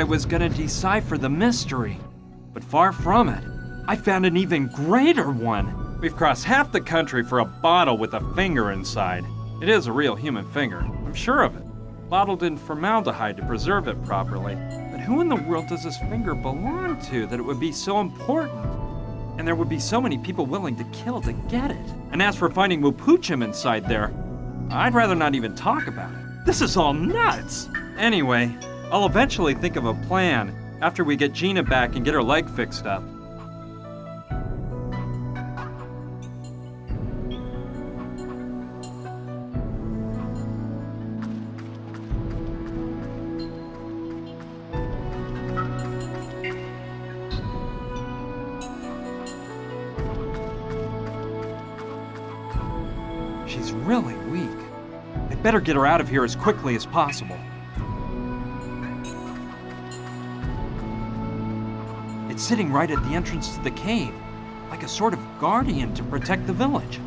was gonna decipher the mystery, but far from it. I found an even greater one. We've crossed half the country for a bottle with a finger inside. It is a real human finger, I'm sure of it. Bottled in formaldehyde to preserve it properly. But who in the world does this finger belong to that it would be so important? And there would be so many people willing to kill to get it. And as for finding Wupuchim inside there, I'd rather not even talk about it. This is all nuts! Anyway, I'll eventually think of a plan after we get Gina back and get her leg fixed up. She's really weak. I'd better get her out of here as quickly as possible. It's sitting right at the entrance to the cave, like a sort of guardian to protect the village.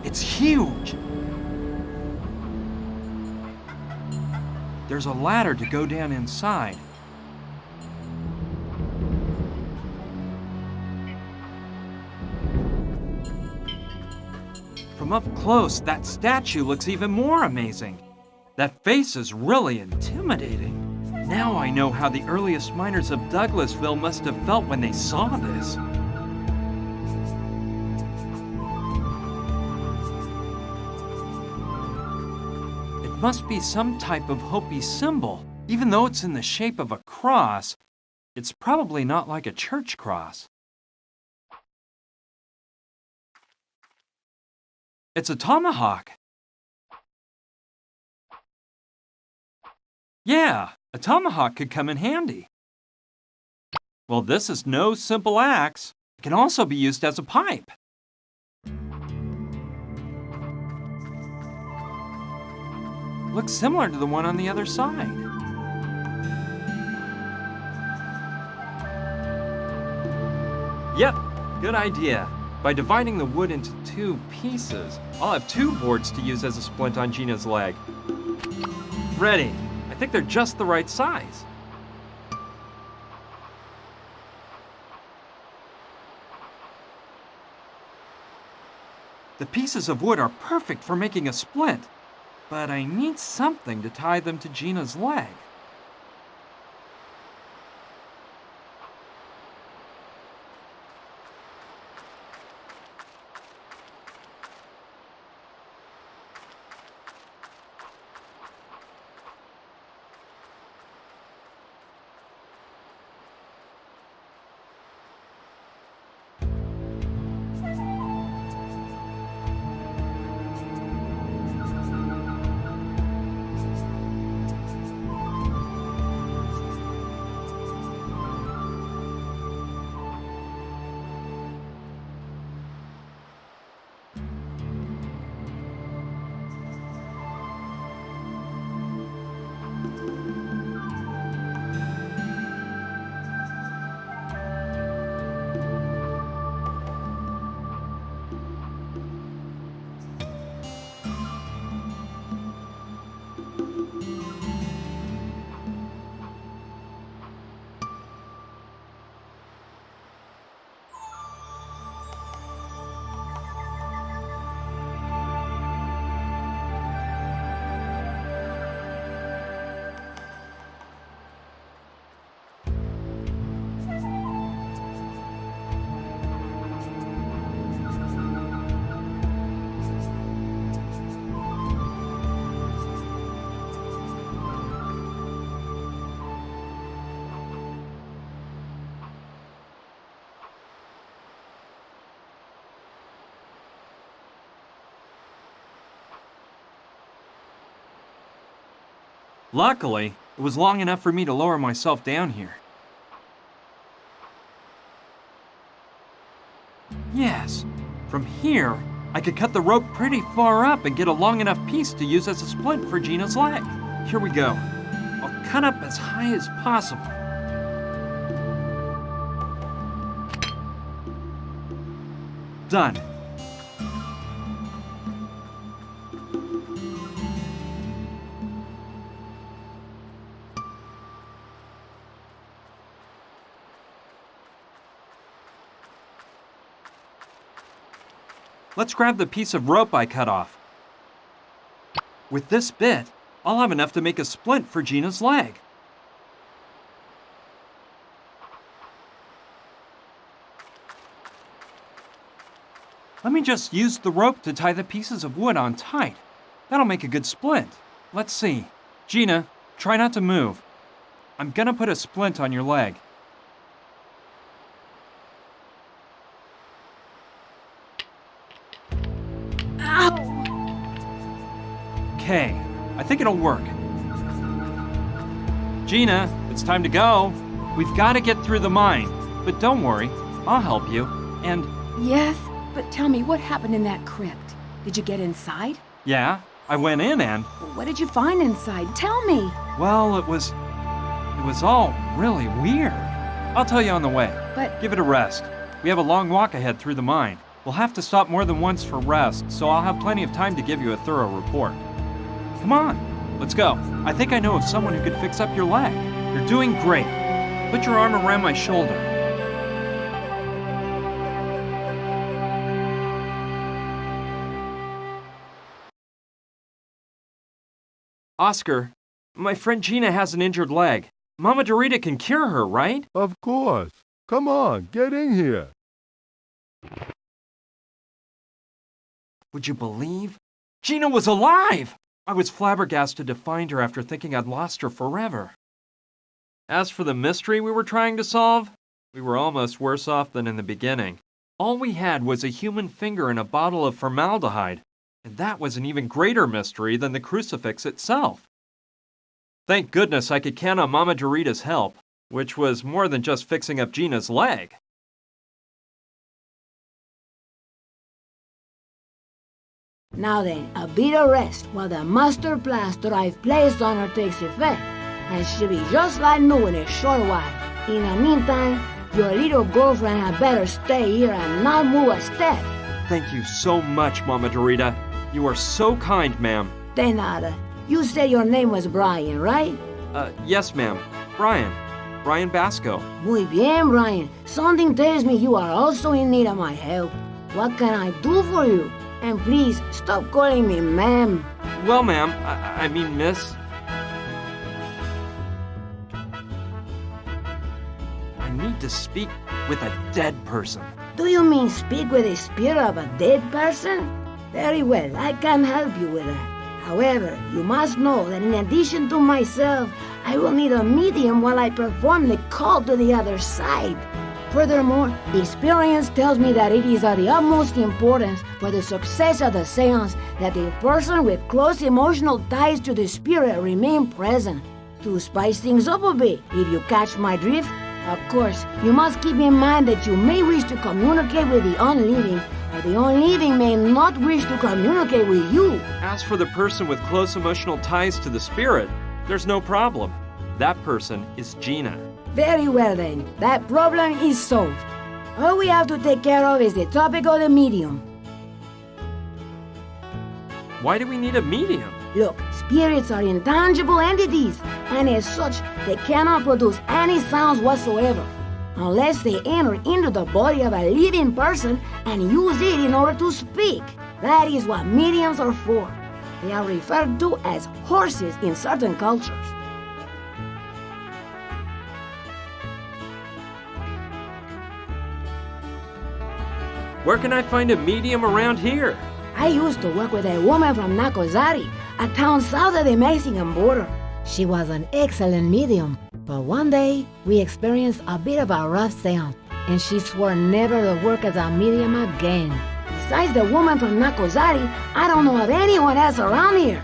It's huge! There's a ladder to go down inside. From up close, that statue looks even more amazing. That face is really intimidating. Now I know how the earliest miners of Douglasville must have felt when they saw this. It must be some type of Hopi symbol. Even though it's in the shape of a cross, it's probably not like a church cross. It's a tomahawk. Yeah, a tomahawk could come in handy. Well, this is no simple axe. It can also be used as a pipe. Looks similar to the one on the other side. Yep, good idea. By dividing the wood into 2 pieces, I'll have 2 boards to use as a splint on Gina's leg. Ready. I think they're just the right size. The pieces of wood are perfect for making a splint, but I need something to tie them to Gina's leg. Luckily, it was long enough for me to lower myself down here. Yes, from here, I could cut the rope pretty far up and get a long enough piece to use as a splint for Gina's leg. Here we go. I'll cut up as high as possible. Done. Let's grab the piece of rope I cut off. With this bit, I'll have enough to make a splint for Gina's leg. Let me just use the rope to tie the pieces of wood on tight. That'll make a good splint. Let's see. Gina, try not to move. I'm gonna put a splint on your leg. Okay, I think it'll work. Gina, it's time to go. We've got to get through the mine. But don't worry, I'll help you. And... Yes, but tell me, what happened in that crypt? Did you get inside? Yeah, I went in and... What did you find inside? Tell me. Well, it was all really weird. I'll tell you on the way. But... Give it a rest. We have a long walk ahead through the mine. We'll have to stop more than once for rest, so I'll have plenty of time to give you a thorough report. Come on, let's go. I think I know of someone who could fix up your leg. You're doing great. Put your arm around my shoulder. Oscar, my friend Gina has an injured leg. Mama Dorita can cure her, right? Of course. Come on, get in here. Would you believe? Gina was alive! I was flabbergasted to find her after thinking I'd lost her forever. As for the mystery we were trying to solve, we were almost worse off than in the beginning. All we had was a human finger in a bottle of formaldehyde, and that was an even greater mystery than the crucifix itself. Thank goodness I could count on Mama Dorita's help, which was more than just fixing up Gina's leg. Now then, a bit of rest while the master plaster I've placed on her takes effect, and she'll be just like new in a short while. In the meantime, your little girlfriend had better stay here and not move a step. Thank you so much, Mama Dorita. You are so kind, ma'am. De nada. You said your name was Brian, right? Yes, ma'am. Brian. Brian Basco. Muy bien, Brian. Something tells me you are also in need of my help. What can I do for you? And please, stop calling me ma'am. Well, ma'am, I mean, miss. I need to speak with a dead person. Do you mean speak with the spirit of a dead person? Very well, I can help you with that. However, you must know that in addition to myself, I will need a medium while I perform the call to the other side. Furthermore, experience tells me that it is of the utmost importance for the success of the seance that the person with close emotional ties to the spirit remain present. To spice things up a bit, if you catch my drift, of course, you must keep in mind that you may wish to communicate with the unliving, but the unliving may not wish to communicate with you. As for the person with close emotional ties to the spirit, there's no problem. That person is Gina. Very well then, that problem is solved. All we have to take care of is the topic of the medium. Why do we need a medium? Look, spirits are intangible entities, and as such, they cannot produce any sounds whatsoever, unless they enter into the body of a living person and use it in order to speak. That is what mediums are for. They are referred to as horses in certain cultures. Where can I find a medium around here? I used to work with a woman from Nacozari, a town south of the Mexican border. She was an excellent medium, but one day we experienced a bit of a rough seance, and she swore never to work as a medium again. Besides the woman from Nacozari, I don't know of anyone else around here.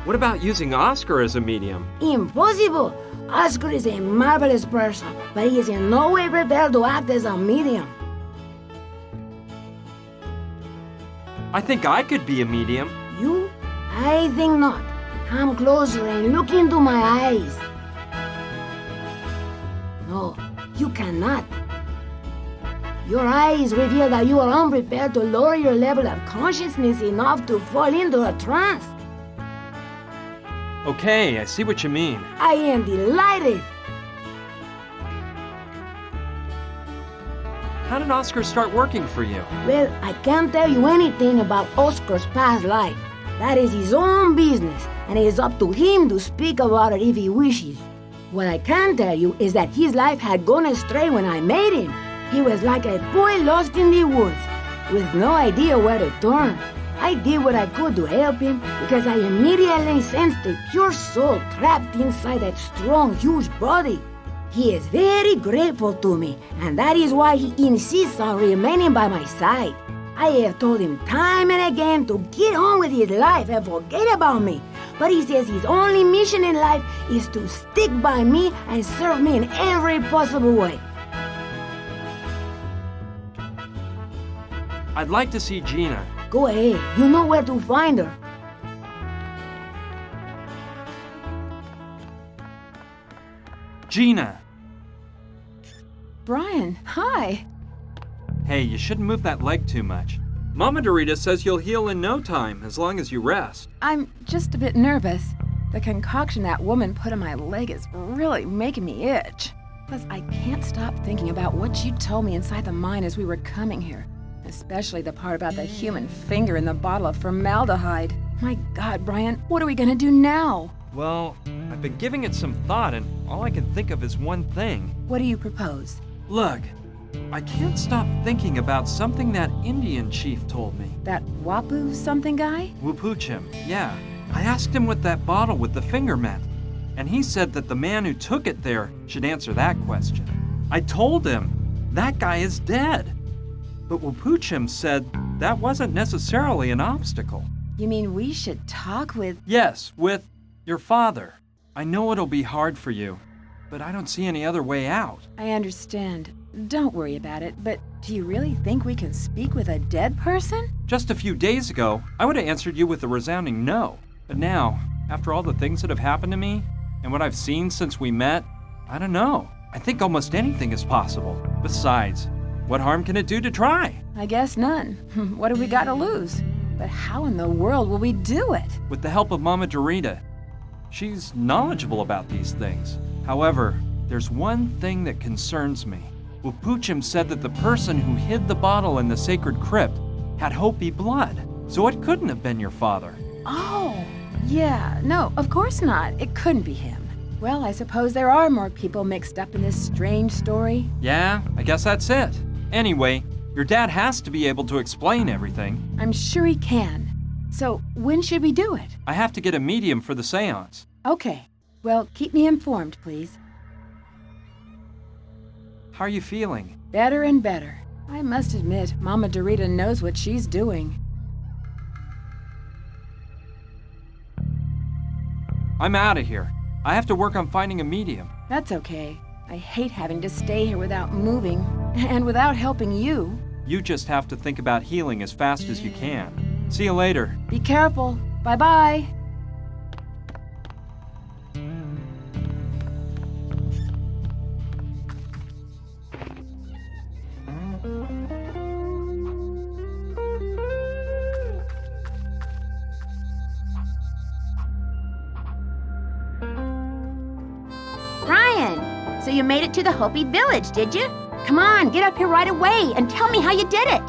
What about using Oscar as a medium? Impossible! Oscar is a marvelous person, but he is in no way prepared to act as a medium. I think I could be a medium. You? I think not. Come closer and look into my eyes. No, you cannot. Your eyes reveal that you are unprepared to lower your level of consciousness enough to fall into a trance. Okay, I see what you mean. I am delighted. How did Oscar start working for you? Well, I can't tell you anything about Oscar's past life. That is his own business, and it is up to him to speak about it if he wishes. What I can tell you is that his life had gone astray when I met him. He was like a boy lost in the woods, with no idea where to turn. I did what I could to help him because I immediately sensed a pure soul trapped inside that strong, huge body. He is very grateful to me, and that is why he insists on remaining by my side. I have told him time and again to get on with his life and forget about me. But he says his only mission in life is to stick by me and serve me in every possible way. I'd like to see Gina. Go ahead. You know where to find her. Gina! Brian, hi. Hey, you shouldn't move that leg too much. Mama Dorita says you'll heal in no time, as long as you rest. I'm just a bit nervous. The concoction that woman put in my leg is really making me itch. Plus, I can't stop thinking about what you told me inside the mine as we were coming here. Especially the part about the human finger in the bottle of formaldehyde. My God, Brian, what are we gonna do now? Well, I've been giving it some thought, and all I can think of is one thing. What do you propose? Look, I can't stop thinking about something that Indian chief told me. That Wapu something guy? Wupuchim, yeah. I asked him what that bottle with the finger meant, and he said that the man who took it there should answer that question. I told him that guy is dead. But Wupuchim said that wasn't necessarily an obstacle. You mean we should talk with... Yes, with your father. I know it'll be hard for you, but I don't see any other way out. I understand. Don't worry about it, but do you really think we can speak with a dead person? Just a few days ago, I would have answered you with a resounding no. But now, after all the things that have happened to me, and what I've seen since we met, I don't know. I think almost anything is possible. Besides, what harm can it do to try? I guess none. What have we got to lose? But how in the world will we do it? With the help of Mama Dorita. She's knowledgeable about these things. However, there's one thing that concerns me. Wupuchim said that the person who hid the bottle in the sacred crypt had Hopi blood, so it couldn't have been your father. Oh, yeah. No, of course not. It couldn't be him. Well, I suppose there are more people mixed up in this strange story. Yeah, I guess that's it. Anyway, your dad has to be able to explain everything. I'm sure he can. So, when should we do it? I have to get a medium for the seance. Okay. Well, keep me informed, please. How are you feeling? Better and better. I must admit, Mama Dorita knows what she's doing. I'm out of here. I have to work on finding a medium. That's okay. I hate having to stay here without moving, and without helping you. You just have to think about healing as fast as you can. See you later. Be careful. Bye-bye. Brian, so you made it to the Hopi village, did you? Come on, get up here right away and tell me how you did it.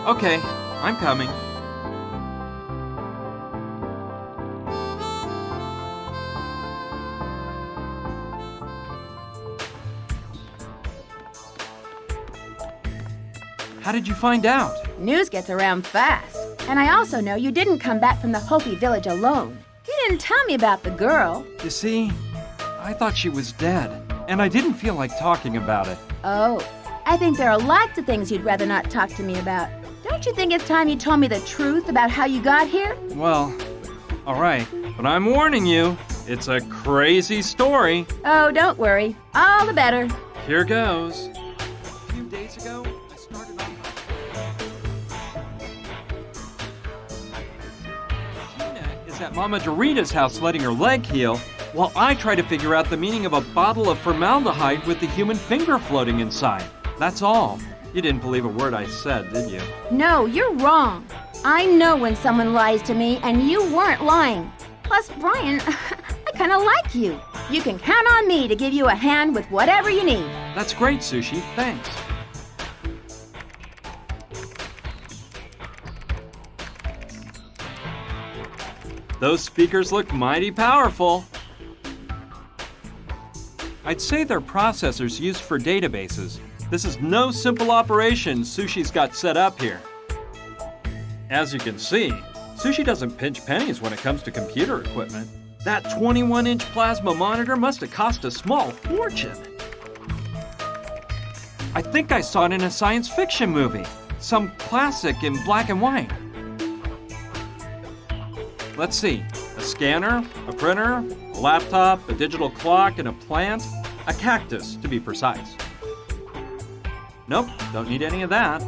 Okay, I'm coming. How did you find out? News gets around fast. And I also know you didn't come back from the Hopi village alone. You didn't tell me about the girl. You see, I thought she was dead, and I didn't feel like talking about it. Oh, I think there are lots of things you'd rather not talk to me about. Don't you think it's time you told me the truth about how you got here? Well, all right, but I'm warning you, it's a crazy story. Oh, don't worry. All the better. Here goes. A few days ago, I started on... Mama Dorita's house letting her leg heal, while I try to figure out the meaning of a bottle of formaldehyde with the human finger floating inside. That's all. You didn't believe a word I said, did you? No, you're wrong. I know when someone lies to me, and you weren't lying. Plus, Brian, I kind of like you. You can count on me to give you a hand with whatever you need. That's great, Sushi. Thanks. Those speakers look mighty powerful. I'd say they're processors used for databases. This is no simple operation Sushi's got set up here. As you can see, Sushi doesn't pinch pennies when it comes to computer equipment. That 21-inch plasma monitor must have cost a small fortune. I think I saw it in a science fiction movie. Some classic in black and white. Let's see. A scanner, a printer, a laptop, a digital clock, and a plant. A cactus, to be precise. Nope, don't need any of that.